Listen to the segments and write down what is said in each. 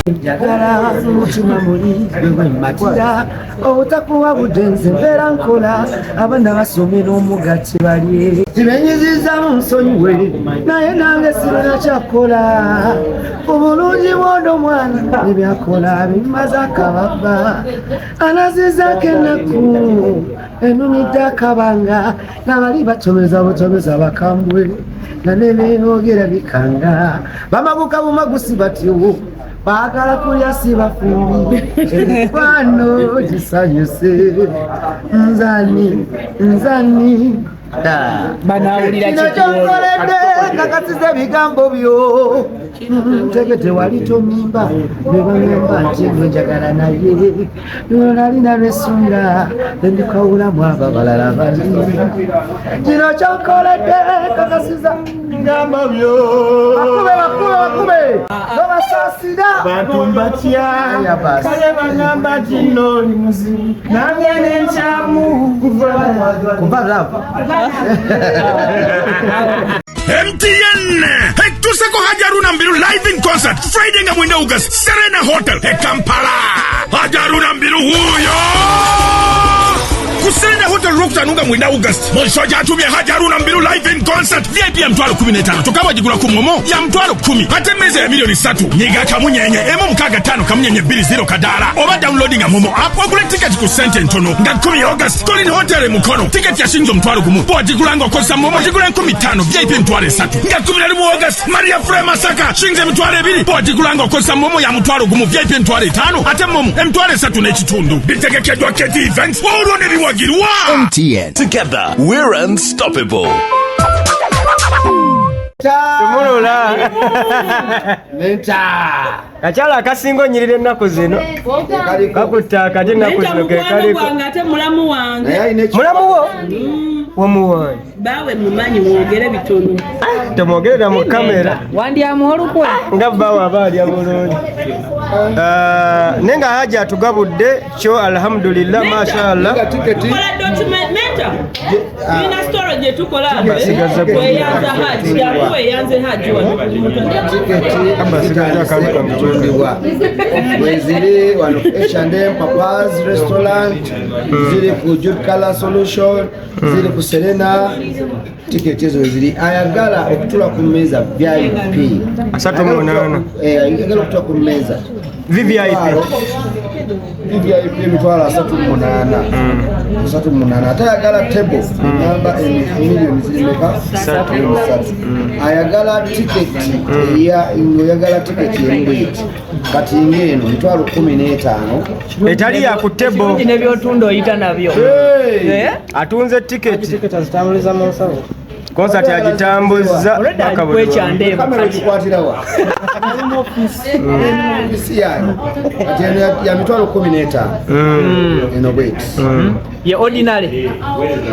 Jagala umutima muri wewe matira obutakuwa budenze mbeera nkola abaana basomera omugati balye zibenyiziza mu nsonyiwe naye nange sirina kyakola obulungi bw'ono mwana ebyakola bimaze akababa anazizako ennaku enumidde akabanga n'abali batomeza butomeza bakambwe nga nebeeyogera bikanga bamaguka bumagusi batyo bagala kulya si bafumbi ebikwano gisanyuse nzani banawulira kyokoledde kakasiza ebigambo byo tegete wali tomimba nebagamba nti gwe njagala naye nalina lwesunga endikawulamu abo abalala bali kino kyokoledde kakasiza ebigambo byo bakube babasaasira bantu mbatya kale bagamba nti noli muzibu nange nenkyamu kuva lava MTN Tuseko Hajaruna Mbiru live in concert Friday nga mwenda August Serena Hotel Kampala Hajaruna Mbiru huyo Serena Hotel Rocktanunga mwenda August Monshoja atumye Hajaruna Mbiru live in concert VIP ya mtwalo 15 tukawa jigula kumomo ya mtwalo 10 hata meze ya milioni 3 nyiga kamunyenye emo mkaga 5 kamunyenye 20 kadala oba downloading momo app ogule ticket ku sente ntono nga 10 August Colin Hotel mukono ticket ya shinzo mtwalo gumu po jigulango kosa momo jigula 15 VIP mtwalo 3 nga 10 August Maria Frema Saka shinze mtwalo 2 po jigulango kosa momo ya mtwalo gumu VIP mtwalo 5 hata momo mtwalo 3 nechitundu bitegekedwa keti events wawurone biwagi MTN. Together, we're unstoppable. Tumulula. Kachala akasingo nyirire ennaku zino. Kakutta akati ennaku zino ke kaliko. Ate mulamu wange. Mulamu wo? Womuwange. Bawe mumanyi mwogere bitono. Tomwogerera mu kamera. Wandyamuolukwe. Nga bawe abaali abulungi. Nenga haja atugabudde kyo alhamdulillah mashallah. Kola document mentor. Ina storage tukola. Weyanza haji yawe yanze haji wa. Tiketi kama mtundibwa. Wezili wano H&M Papa's restaurant zili ku Jude Color Solution zili ku Serena tiketi ezo zili ayagala okutula ku meza VIP asatu munana ayagala okutula ku meza VVIP mitwalo asatu munana atayagala table namba emilioni zilimeka ayagala tiketi oyagala tiketi y'embwiti kati ngeno mitwalo 15 etali ya ku table nebyotundo oyita nabyo atunze tiketi azitambuliza mu nsawo koza tyagitambuza akabukwechande kamera gikwatirawa ofisi yayo ya mitwalo 15 eno bweti ye ordinary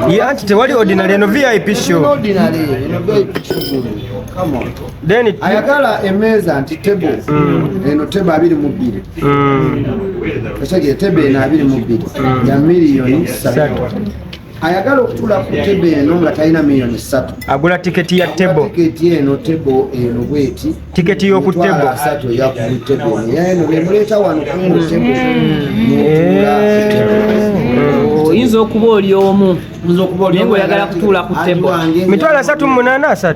ye anti tewali ordinary eno VIP show ordinary eno VIP show come on then ayagala emeza anti table eno table 22 kachage table ena 22 ya milioni 3 ayagala okutula ku table eno nga talina milioni 3 agula tiketi ya table tiketi eno table eno bweti tiketi y'oku table 3 ya ku table eno nemuleta wano ku eno table oyinza okuba oli omu naye oyagala kutuula ku table mitwalo 3 8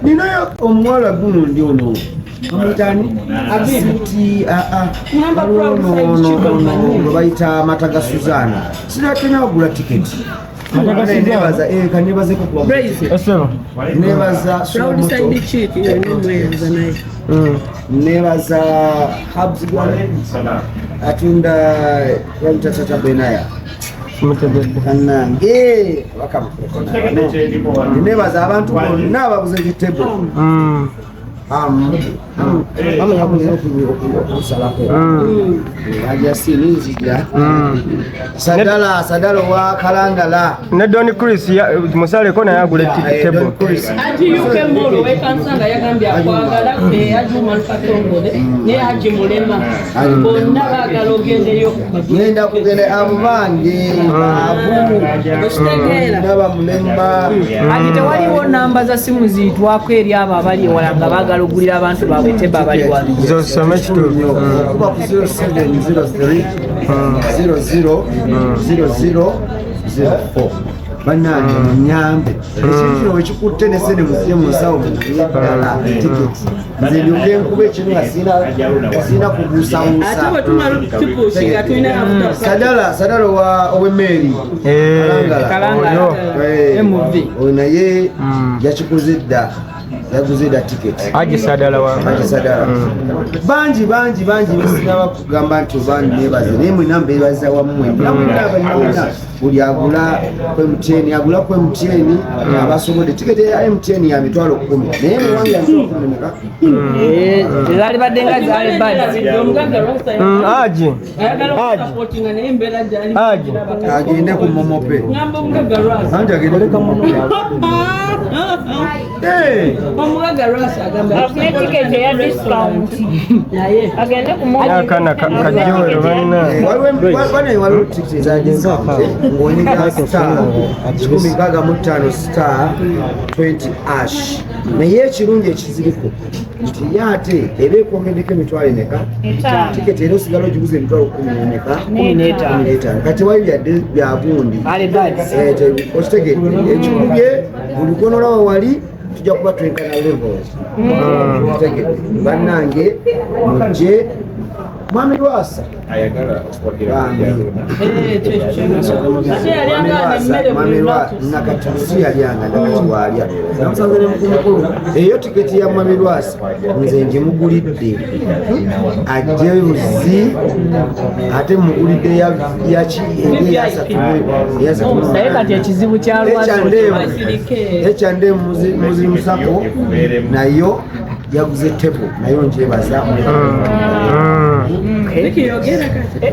ninayo omuwala gundi ono amutani abiti bayita Mataga Suzana sinakenya ogula tiketi nebaza kanibazeko kwa nebaza nebaza Habs atunda yamtatata Benaya kanange nebaza abantu bonna ababuze kitebo bamanya okusalako ajasininzija sadala wa kalandala ne Don Chris musaleko naye agula table ati yuke molo wekansanga yagambye akwagala ajuma Katongole ne aji mulema bonna baagala ogendeyo ngenda kugenda abo bange ndaba mulemba ati tewaliwo namba za simu ziyitwako eri abo abali ewala nga baagala ogulira abantu baabwe teba abali wali zosome kituufu kuba ku 0703 000004 bannange munyambe ekikino wekikutte nesene muzije munsawo muddala tiketi nze ndyoke nkuba ekintu nga sina kubuusabuusa sadala ow'emmeeri Kalangala MV oyo naye yakikoze dda yaguze da tiketi agisadala bangi besinaba kugamba nti obandi nebaze naye mwena mbebaza wammwe buli agula MTN agula ku MTN abasobodde tiketi ya MTN ya mitwalo 10 naye muwange asokumeneka ezali badde nga zali badi agende ku momope anti agende ku momope omugaga Ross agamba tiketi ya discount naye agende ku akana kajjewero balina waliwo tiketi ezagenda ng'onyiga star 15 star 20 ash naye ekirungi ekiziriko nti ate eba ekwongedeko emitwalo emeka tiketi era osigala ogiguza emitwalo 15 kati wali byadde bya bundi okitegedde ekikubye buli konoolawa wali tujja kuba twenkana levels okitegedde bannange mujje Mwami Lwasa Mwami Lwasa nakatusi yalyanga nakatiwalya namusanzire mukulu eyo tiketi ya Mwami Lwasa nze ngimugulidde ajje buzi ate mugulidde yaki naye kati ekizibu kya Lwasa ekyande muzimusako nayo yaguze table nayo njebaza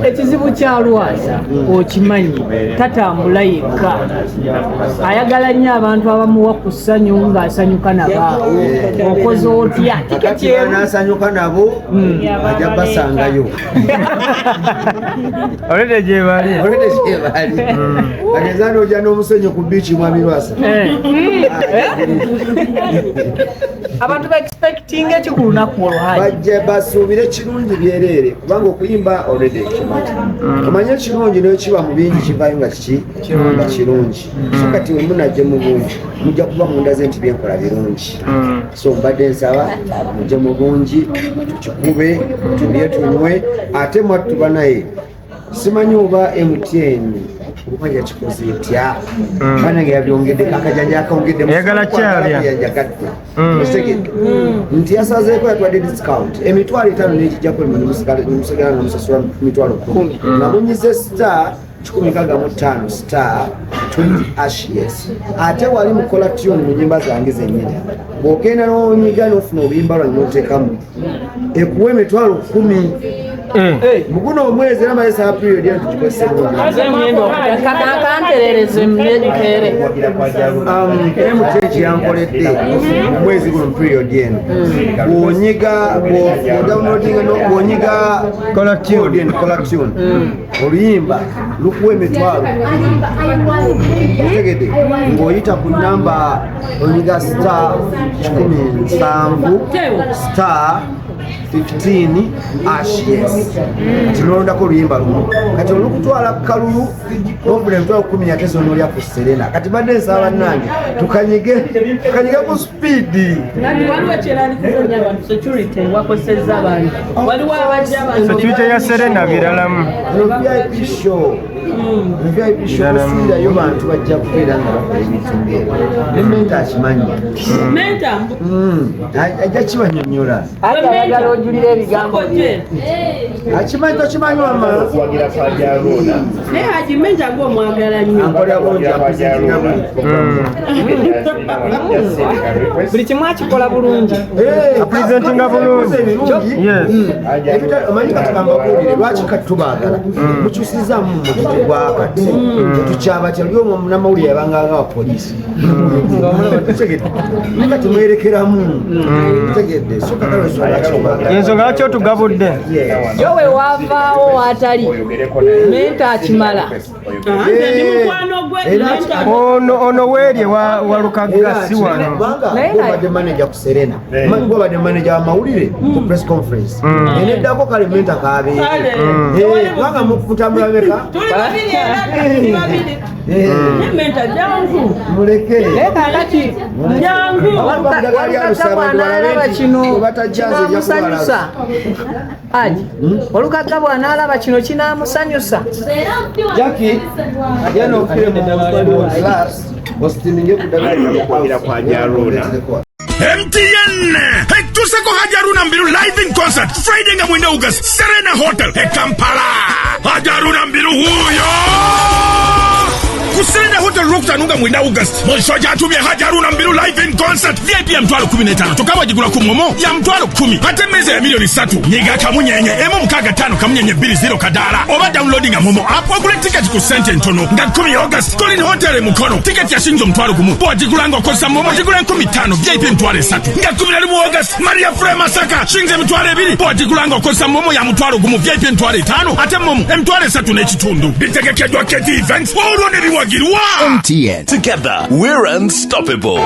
ekizibu kya Lwasa okimanyi tatambula yekka ayagala nnyo abantu abamuwa ku ssanyu ng'asanyuka nabaawe okoze otya tiketi n'asanyuka nabo ajja basangayo olede gyebali ageza n'ojja n'omusenyu ku biiki Mwami Lwasa abantu baexpectinga eki ku lunaku olwayi bajja basuubire kirungi byereere kubanga okuyimba olede ekimanyi omanye ekirungi nayo kiba mu bingi kivaayo nga nga kirungi so kati we munajje mu bungi mujja kuba mundaze nti byenkola birungi so mbadde nsaba mujje mu bungi tukikube tulye tunywe ate mwattuba naye simanyi oba MTN kuba yakikoze etya banange yabyongedde akajanja akongedde yagala kyalya nti yasazeeko yatwadde discount emitwalo 5 n'ekijjako nemusigala nga musasula mitwalo 10 nga munyize star 15 star 20 ashes ate wali mu collection mu nyimba zange zennyini bw'ogenda n'onyiga n'ofuna obuyimba lwange n'oteekamu ekuwa emitwalo 10 muguno omwezi era mayesa period ya tukikwese kakanterereze mnekere MTN yankoledde omwezi guno period eno bw'onyiga bw'onyiga collection oluyimba lukuwa emitwalo otegedde ng'oyita ku namba onyiga star 17 star 15 ashes kati nolondako oluyimba lumu kati olukutwala kalulu novula emitwalo 10 ate zonolya ku Serena kati badde nsaba bannange tukanyige ku speedi security ya Serena biralamu VIP show kusindayo bantu bajja kubeera nga bakola ebintu ng'ebyo ne menta akimanyi ajja kibanyonnyola twanjulira ebigambo akimanyi tokimanyi wama naye agimenja ng'omwagala nnyo ankolera bulungi akuzitinga bulungi buli kimu akikola bulungi apresentinga bulungi omanyi katugamba kuwulire lwaki kati tubaagala mukyusizaamu mumututu gwakati tetukyabakya luli omwo namawulire yabanganga wa polisi kati mwerekeramu tegedde ensonga lwaki otugabudde yo we wavaawo waatali menta akimala ndi mukwano gwe ono weerye walukaga si wano obadde manager ku Serena obadde manager wamawulire ku press conference eneddako kale menta kabeere kubanga mutambula meka menta jangu muleke kakati jangu bwanaalaba kino kinaamusanyusa aji olukaga bwanaalaba kino kinaamusanyusa Jackie ajana okire mu class ositiminge kudagala kwa Jaruna MTN Tuseko Hajaruna Mbiru live in concert Friday nga mwenda August Serena Hotel Kampala Hajaruna Mbiru huyo Serena Hotel Ruktanunga mwenda August Monshoja atumye Hajaruna Mbiru live in concert VIP ya mtwalo 15 Tokaba jigula kumomo ya mtwalo 10 Hate meze ya milioni 3 Nyiga kamunyenye Emo mkaga 5 kamunyenye 20 kadala Oba downloading ya momo Apo kule ticket ku sente ntono Nga 10 August Colin Hotel mukono Ticket ya shinjo mtwalo kumu Boa jigulango kosa momo Jigulan 15 VIP mtwale 3 Nga 10 August Maria Frey Masaka Shinje mtwale 2 Boa jigulango kosa momo ya mtwalo kumu VIP mtwale 5 Hate momo mtwale 3 nechitundu Biteke kejwa keti events Oro nebiwa MTN. Together, we're unstoppable.